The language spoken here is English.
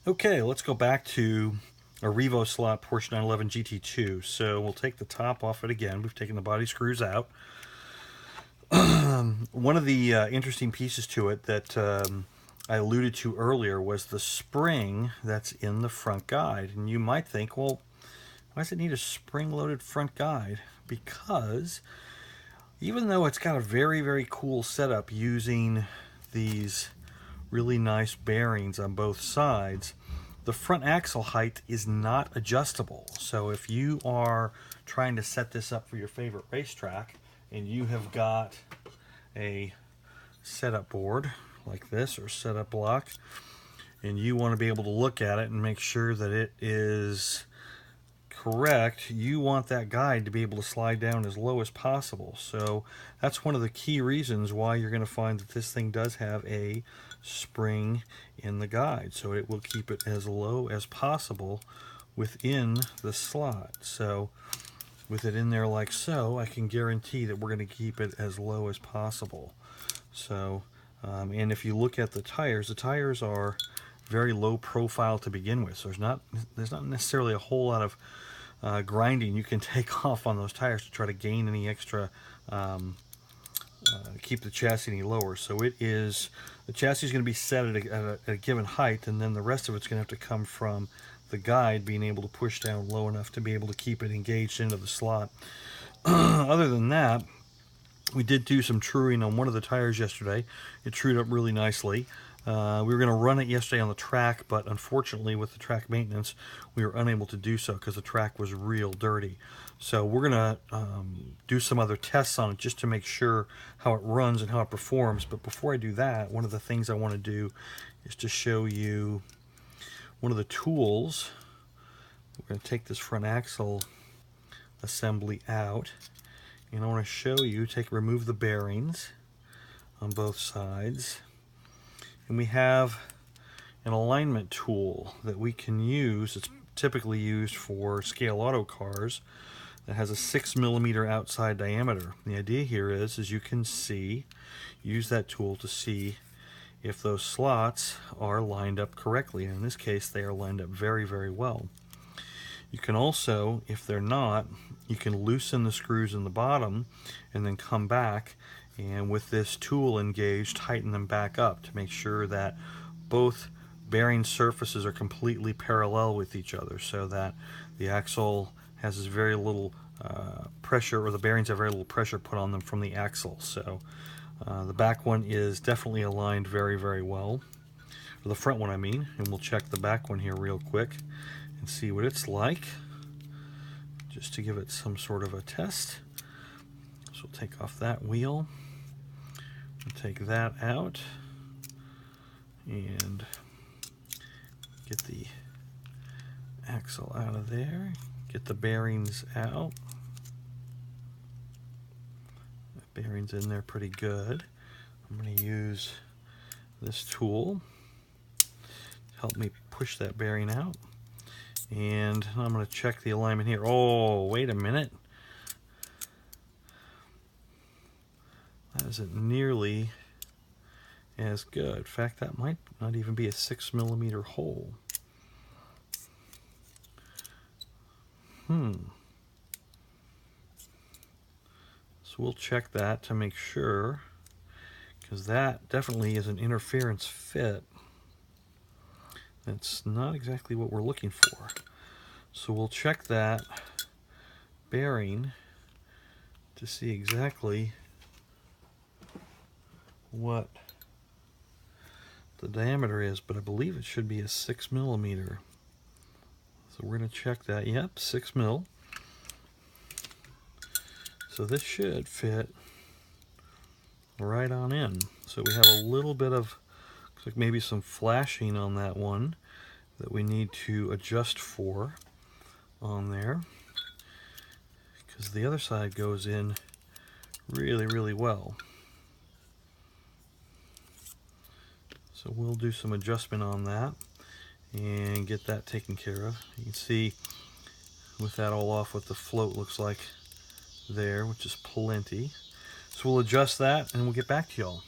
Okay, let's go back to a RevoSlot Porsche 911 GT2. So we'll take the top off it again. We've taken the body screws out. One of the interesting pieces to it that I alluded to earlier was the spring that's in the front guide. And you might think, well, why does it need a spring-loaded front guide? Because even though it's got a very, very cool setup using these really nice bearings on both sides, the front axle height is not adjustable. So if you are trying to set this up for your favorite racetrack and you have got a setup board like this or setup block and you want to be able to look at it and make sure that it is correct, you want that guide to be able to slide down as low as possible. So that's one of the key reasons why you're going to find that this thing does have a spring in the guide, so it will keep it as low as possible within the slot. So with it in there like so, I can guarantee that we're going to keep it as low as possible. So and if you look at the tires are very low profile to begin with, so there's not necessarily a whole lot of grinding you can take off on those tires to try to gain any extra, keep the chassis any lower. So the chassis is going to be set at a given height, and then the rest of it's going to have to come from the guide being able to push down low enough to be able to keep it engaged into the slot. Other than that, we did do some truing on one of the tires yesterday. It trued up really nicely. We were going to run it yesterday on the track, but unfortunately with the track maintenance, we were unable to do so because the track was real dirty. So we're going to do some other tests on it just to make sure how it runs and how it performs. But before I do that, one of the things I want to do is to show you one of the tools. We're going to take this front axle assembly out, and I want to show you, remove the bearings on both sides. And we have an alignment tool that we can use. It's typically used for scale auto cars that has a 6mm outside diameter. The idea here is you can use that tool to see if those slots are lined up correctly. And in this case, they are lined up very, very well. You can also, if they're not, you can loosen the screws in the bottom and then come back and with this tool engaged, tighten them back up to make sure that both bearing surfaces are completely parallel with each other, so that the axle has very little pressure, or the bearings have very little pressure put on them from the axle. So the back one is definitely aligned very, very well, or the front one I mean, and we'll check the back one here real quick and see what it's like, just to give it some sort of a test. So we'll take off that wheel, we'll take that out, and get the axle out of there, get the bearings out. The bearings in there pretty good. I'm going to use this tool to help me push that bearing out. And I'm going to check the alignment here. Oh, wait a minute. That isn't nearly as good. In fact, that might not even be a 6mm hole. So we'll check that to make sure, because that definitely is an interference fit. That's not exactly what we're looking for. So we'll check that bearing to see exactly what the diameter is, but I believe it should be a 6mm. So we're going to check that. Yep, 6mm. So this should fit right on in. So we have a little bit of, looks like maybe some flashing on that one that we need to adjust for on there, because the other side goes in really, really well. So we'll do some adjustment on that and get that taken care of. You can see with that all off what the float looks like there, which is plenty. So we'll adjust that and we'll get back to y'all.